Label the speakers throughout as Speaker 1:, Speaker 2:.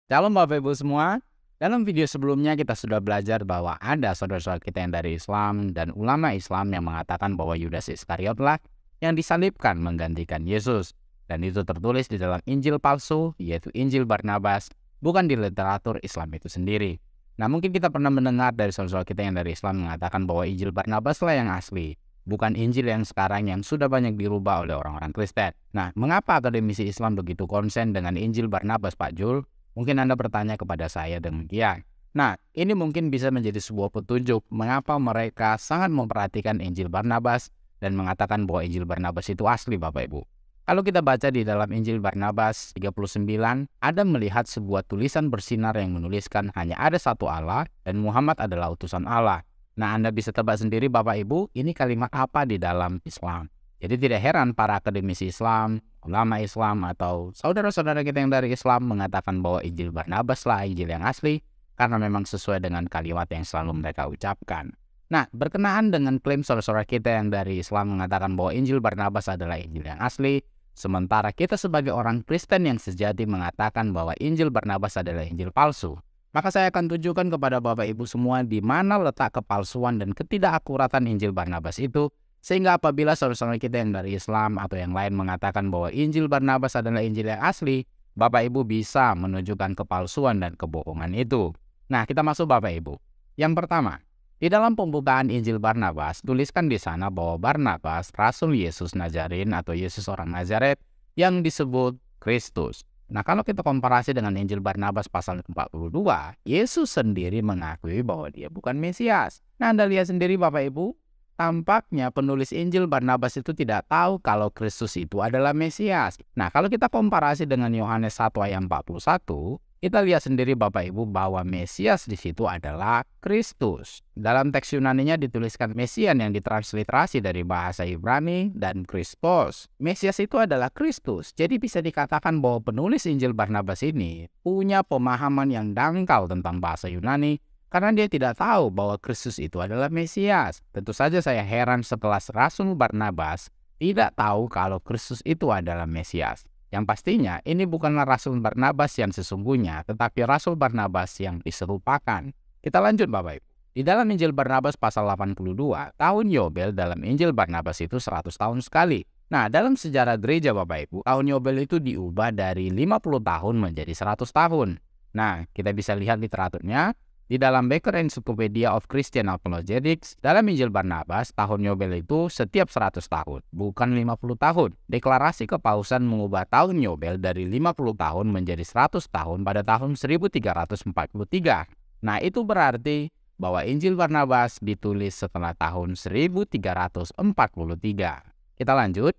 Speaker 1: Shalom Bapak Ibu semua. Dalam video sebelumnya kita sudah belajar bahwa ada saudara-saudara kita yang dari Islam dan ulama Islam yang mengatakan bahwa Yudas Iskariotlah yang disalibkan menggantikan Yesus. Dan itu tertulis di dalam Injil palsu, yaitu Injil Barnabas, bukan di literatur Islam itu sendiri. Nah, mungkin kita pernah mendengar dari saudara-saudara kita yang dari Islam mengatakan bahwa Injil Barnabas lah yang asli, bukan Injil yang sekarang yang sudah banyak dirubah oleh orang-orang Kristen. Nah, mengapa akademisi Islam begitu konsen dengan Injil Barnabas, Pak Jul? Mungkin Anda bertanya kepada saya demikian. Nah, ini mungkin bisa menjadi sebuah petunjuk mengapa mereka sangat memperhatikan Injil Barnabas dan mengatakan bahwa Injil Barnabas itu asli, Bapak Ibu. Kalau kita baca di dalam Injil Barnabas 39, Ada melihat sebuah tulisan bersinar yang menuliskan hanya ada satu Allah dan Muhammad adalah utusan Allah. Nah, Anda bisa tebak sendiri Bapak Ibu, ini kalimat apa di dalam Islam. Jadi tidak heran para akademisi Islam, ulama Islam, atau saudara-saudara kita yang dari Islam mengatakan bahwa Injil Barnabas lah Injil yang asli, karena memang sesuai dengan kalimat yang selalu mereka ucapkan. Nah, berkenaan dengan klaim saudara-saudara kita yang dari Islam mengatakan bahwa Injil Barnabas adalah Injil yang asli, sementara kita sebagai orang Kristen yang sejati mengatakan bahwa Injil Barnabas adalah Injil palsu, maka saya akan tunjukkan kepada Bapak Ibu semua di mana letak kepalsuan dan ketidakakuratan Injil Barnabas itu, sehingga apabila saudara-saudara kita yang dari Islam atau yang lain mengatakan bahwa Injil Barnabas adalah Injil yang asli, Bapak Ibu bisa menunjukkan kepalsuan dan kebohongan itu. Nah, kita masuk Bapak Ibu. Yang pertama, di dalam pembukaan Injil Barnabas, tuliskan di sana bahwa Barnabas, Rasul Yesus Nazarin atau Yesus orang Nazaret yang disebut Kristus. Nah, kalau kita komparasi dengan Injil Barnabas pasal 42, Yesus sendiri mengakui bahwa dia bukan Mesias. Nah, Anda lihat sendiri Bapak Ibu, tampaknya penulis Injil Barnabas itu tidak tahu kalau Kristus itu adalah Mesias. Nah, kalau kita komparasi dengan Yohanes 1 ayat 41, kita lihat sendiri Bapak Ibu bahwa Mesias di situ adalah Kristus. Dalam teks Yunaninya dituliskan Mesian yang ditransliterasi dari bahasa Ibrani dan Kristos. Mesias itu adalah Kristus. Jadi bisa dikatakan bahwa penulis Injil Barnabas ini punya pemahaman yang dangkal tentang bahasa Yunani, karena dia tidak tahu bahwa Kristus itu adalah Mesias. Tentu saja saya heran setelah Rasul Barnabas tidak tahu kalau Kristus itu adalah Mesias. Yang pastinya ini bukanlah Rasul Barnabas yang sesungguhnya, tetapi Rasul Barnabas yang diserupakan. Kita lanjut Bapak Ibu. Di dalam Injil Barnabas pasal 82, tahun Yobel dalam Injil Barnabas itu 100 tahun sekali. Nah, dalam sejarah gereja Bapak Ibu, tahun Yobel itu diubah dari 50 tahun menjadi 100 tahun. Nah, kita bisa lihat literaturnya. Di dalam Becker Encyclopedia of Christian Apologetics, dalam Injil Barnabas, tahun Yobel itu setiap 100 tahun, bukan 50 tahun. Deklarasi kepausan mengubah tahun Yobel dari 50 tahun menjadi 100 tahun pada tahun 1343. Nah, itu berarti bahwa Injil Barnabas ditulis setelah tahun 1343. Kita lanjut.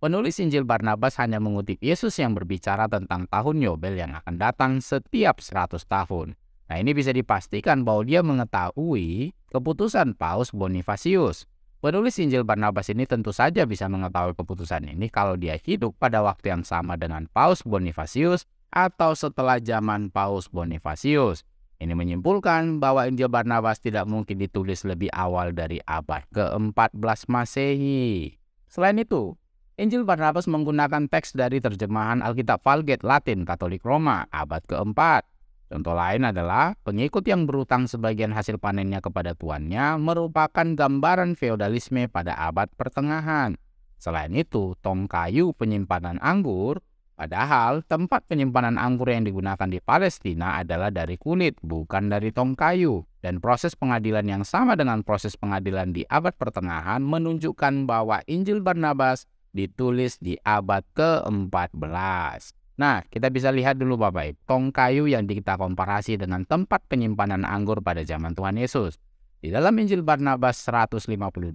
Speaker 1: Penulis Injil Barnabas hanya mengutip Yesus yang berbicara tentang tahun Yobel yang akan datang setiap 100 tahun. Nah, ini bisa dipastikan bahwa dia mengetahui keputusan Paus Bonifasius. Penulis Injil Barnabas ini tentu saja bisa mengetahui keputusan ini kalau dia hidup pada waktu yang sama dengan Paus Bonifasius atau setelah zaman Paus Bonifasius. Ini menyimpulkan bahwa Injil Barnabas tidak mungkin ditulis lebih awal dari abad ke-14 Masehi. Selain itu, Injil Barnabas menggunakan teks dari terjemahan Alkitab Vulgate Latin Katolik Roma abad ke-4. Contoh lain adalah pengikut yang berutang sebagian hasil panennya kepada tuannya merupakan gambaran feodalisme pada abad pertengahan. Selain itu, tong kayu penyimpanan anggur, padahal tempat penyimpanan anggur yang digunakan di Palestina adalah dari kulit, bukan dari tong kayu. Dan proses pengadilan yang sama dengan proses pengadilan di abad pertengahan menunjukkan bahwa Injil Barnabas ditulis di abad ke-14. Nah, kita bisa lihat dulu Bapak Ibu, tong kayu yang kita komparasi dengan tempat penyimpanan anggur pada zaman Tuhan Yesus. Di dalam Injil Barnabas 152,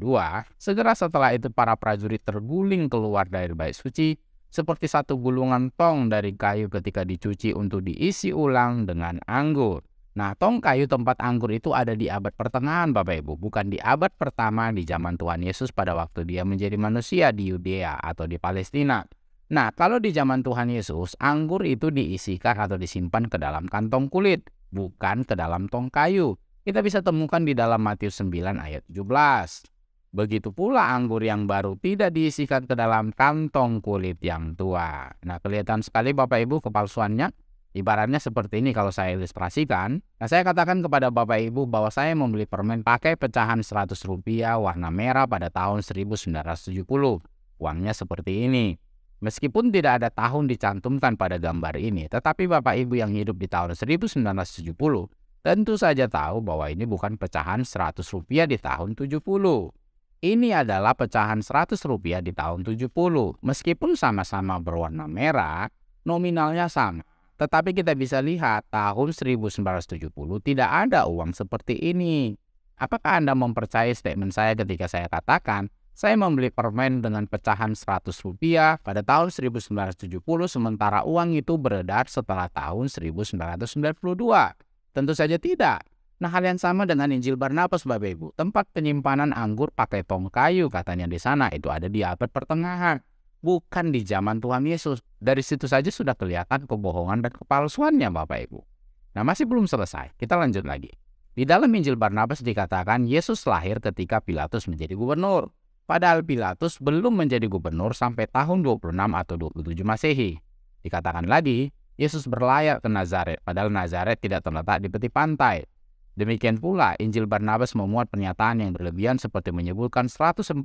Speaker 1: segera setelah itu para prajurit terguling keluar dari bait suci, seperti satu gulungan tong dari kayu ketika dicuci untuk diisi ulang dengan anggur. Nah, tong kayu tempat anggur itu ada di abad pertengahan Bapak Ibu, bukan di abad pertama di zaman Tuhan Yesus pada waktu dia menjadi manusia di Yudea atau di Palestina. Nah, kalau di zaman Tuhan Yesus, anggur itu diisikan atau disimpan ke dalam kantong kulit, bukan ke dalam tong kayu. Kita bisa temukan di dalam Matius 9 ayat 17. Begitu pula anggur yang baru tidak diisikan ke dalam kantong kulit yang tua. Nah, kelihatan sekali Bapak Ibu kepalsuannya. Ibaratnya seperti ini kalau saya ilustrasikan. Nah, saya katakan kepada Bapak Ibu bahwa saya membeli permen pakai pecahan Rp100 warna merah pada tahun 1970. Uangnya seperti ini. Meskipun tidak ada tahun dicantumkan pada gambar ini, tetapi Bapak Ibu yang hidup di tahun 1970 tentu saja tahu bahwa ini bukan pecahan Rp100 di tahun 70. Ini adalah pecahan Rp100 di tahun 70. Meskipun sama-sama berwarna merah, nominalnya sama. Tetapi kita bisa lihat tahun 1970 tidak ada uang seperti ini. Apakah Anda mempercayai statement saya ketika saya katakan saya membeli permen dengan pecahan Rp100 pada tahun 1970 sementara uang itu beredar setelah tahun 1992? Tentu saja tidak. Nah, hal yang sama dengan Injil Barnabas, Bapak Ibu. Tempat penyimpanan anggur pakai tong kayu katanya di sana itu ada di abad pertengahan. Bukan di zaman Tuhan Yesus. Dari situ saja sudah kelihatan kebohongan dan kepalsuannya, Bapak Ibu. Nah, masih belum selesai. Kita lanjut lagi. Di dalam Injil Barnabas dikatakan Yesus lahir ketika Pilatus menjadi gubernur. Padahal Pilatus belum menjadi gubernur sampai tahun 26 atau 27 Masehi. Dikatakan lagi, Yesus berlayar ke Nazaret, padahal Nazaret tidak terletak di tepi pantai. Demikian pula, Injil Barnabas memuat pernyataan yang berlebihan seperti menyebutkan 144.000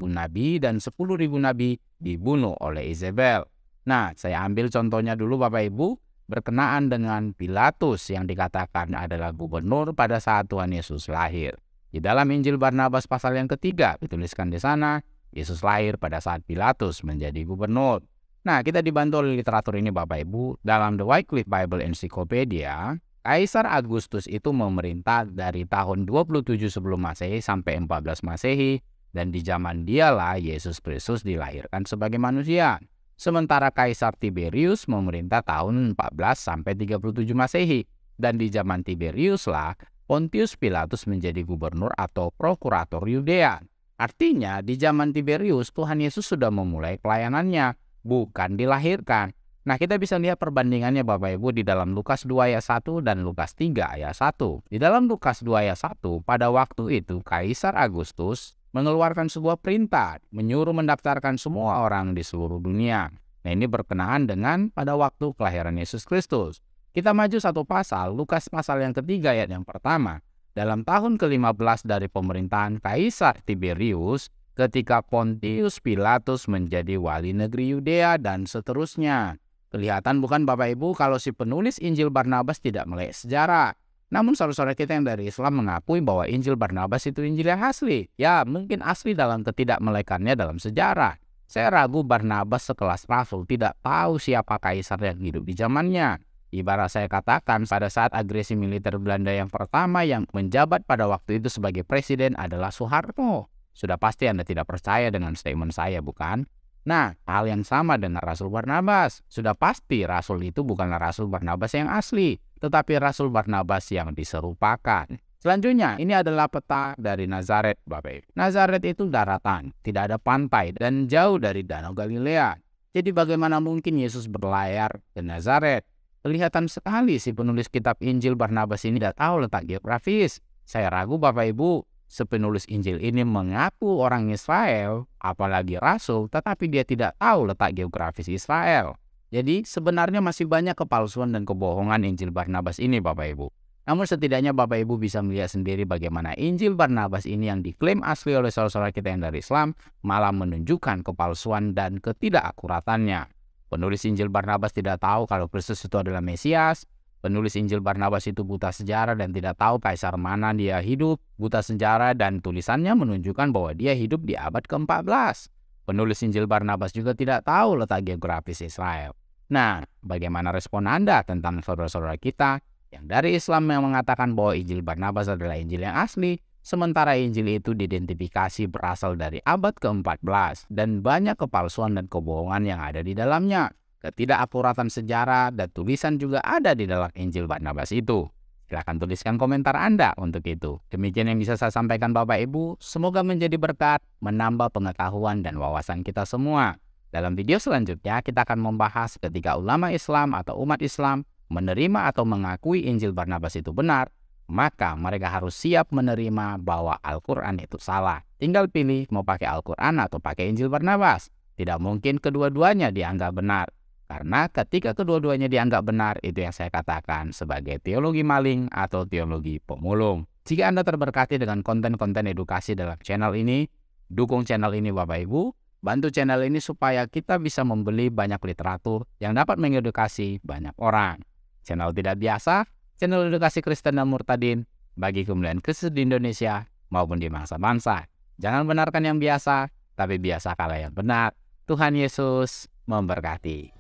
Speaker 1: nabi dan 10.000 nabi dibunuh oleh Isabel. Nah, saya ambil contohnya dulu Bapak Ibu, berkenaan dengan Pilatus yang dikatakan adalah gubernur pada saat Tuhan Yesus lahir. Di dalam Injil Barnabas pasal yang ketiga, dituliskan di sana, Yesus lahir pada saat Pilatus menjadi gubernur. Nah, kita dibantu oleh literatur ini Bapak Ibu. Dalam The Wycliffe Bible Encyclopedia, Kaisar Agustus itu memerintah dari tahun 27 sebelum Masehi sampai 14 Masehi, dan di zaman dialah Yesus Kristus dilahirkan sebagai manusia. Sementara Kaisar Tiberius memerintah tahun 14 sampai 37 Masehi, dan di zaman Tiberius lah Pontius Pilatus menjadi gubernur atau prokurator Yudea. Artinya, di zaman Tiberius Tuhan Yesus sudah memulai pelayanannya, bukan dilahirkan. Nah, kita bisa lihat perbandingannya Bapak Ibu di dalam Lukas 2 ayat 1 dan Lukas 3 ayat 1. Di dalam Lukas 2 ayat 1, pada waktu itu Kaisar Agustus mengeluarkan sebuah perintah, menyuruh mendaftarkan semua orang di seluruh dunia. Nah, ini berkenaan dengan pada waktu kelahiran Yesus Kristus. Kita maju satu pasal, Lukas pasal yang ketiga ayat yang pertama. Dalam tahun ke-15 dari pemerintahan Kaisar Tiberius, ketika Pontius Pilatus menjadi wali negeri Yudea dan seterusnya. Kelihatan bukan Bapak Ibu kalau si penulis Injil Barnabas tidak melek sejarah. Namun saudara-saudara kita yang dari Islam mengakui bahwa Injil Barnabas itu Injil yang asli. Ya, mungkin asli dalam ketidakmelekannya dalam sejarah. Saya ragu Barnabas sekelas rasul tidak tahu siapa kaisar yang hidup di zamannya. Ibarat saya katakan pada saat agresi militer Belanda yang pertama yang menjabat pada waktu itu sebagai presiden adalah Soeharto. Sudah pasti Anda tidak percaya dengan statement saya, bukan? Nah, hal yang sama dengan Rasul Barnabas. Sudah pasti Rasul itu bukanlah Rasul Barnabas yang asli, tetapi Rasul Barnabas yang diserupakan. Selanjutnya, ini adalah peta dari Nazaret, Bapak Ibu. Nazaret itu daratan, tidak ada pantai, dan jauh dari Danau Galilea. Jadi bagaimana mungkin Yesus berlayar ke Nazaret? Kelihatan sekali si penulis kitab Injil Barnabas ini tidak tahu letak geografis. Saya ragu Bapak Ibu, penulis Injil ini mengaku orang Israel, apalagi rasul, tetapi dia tidak tahu letak geografis Israel. Jadi sebenarnya masih banyak kepalsuan dan kebohongan Injil Barnabas ini Bapak Ibu. Namun setidaknya Bapak Ibu bisa melihat sendiri bagaimana Injil Barnabas ini yang diklaim asli oleh saudara-saudara kita yang dari Islam malah menunjukkan kepalsuan dan ketidakakuratannya. Penulis Injil Barnabas tidak tahu kalau Kristus itu adalah Mesias. Penulis Injil Barnabas itu buta sejarah dan tidak tahu kaisar mana dia hidup, buta sejarah dan tulisannya menunjukkan bahwa dia hidup di abad ke-14. Penulis Injil Barnabas juga tidak tahu letak geografis Israel. Nah, bagaimana respon Anda tentang saudara-saudara kita yang dari Islam yang mengatakan bahwa Injil Barnabas adalah Injil yang asli, sementara Injil itu diidentifikasi berasal dari abad ke-14 dan banyak kepalsuan dan kebohongan yang ada di dalamnya. Ketidakakuratan sejarah dan tulisan juga ada di dalam Injil Barnabas itu. Silahkan tuliskan komentar Anda untuk itu. Demikian yang bisa saya sampaikan Bapak Ibu. Semoga menjadi berkat, menambah pengetahuan dan wawasan kita semua. Dalam video selanjutnya kita akan membahas ketika ulama Islam atau umat Islam menerima atau mengakui Injil Barnabas itu benar, maka mereka harus siap menerima bahwa Al-Quran itu salah. Tinggal pilih mau pakai Al-Quran atau pakai Injil Barnabas. Tidak mungkin kedua-duanya dianggap benar. Karena ketika kedua-duanya dianggap benar, itu yang saya katakan sebagai teologi maling atau teologi pemulung. Jika Anda terberkati dengan konten-konten edukasi dalam channel ini, dukung channel ini Bapak Ibu, bantu channel ini supaya kita bisa membeli banyak literatur yang dapat mengedukasi banyak orang. Channel tidak biasa, channel edukasi Kristen dan Murtadin, bagi kemuliaan Kristus di Indonesia maupun di bangsa-bangsa. Jangan benarkan yang biasa, tapi biasakanlah yang benar. Tuhan Yesus memberkati.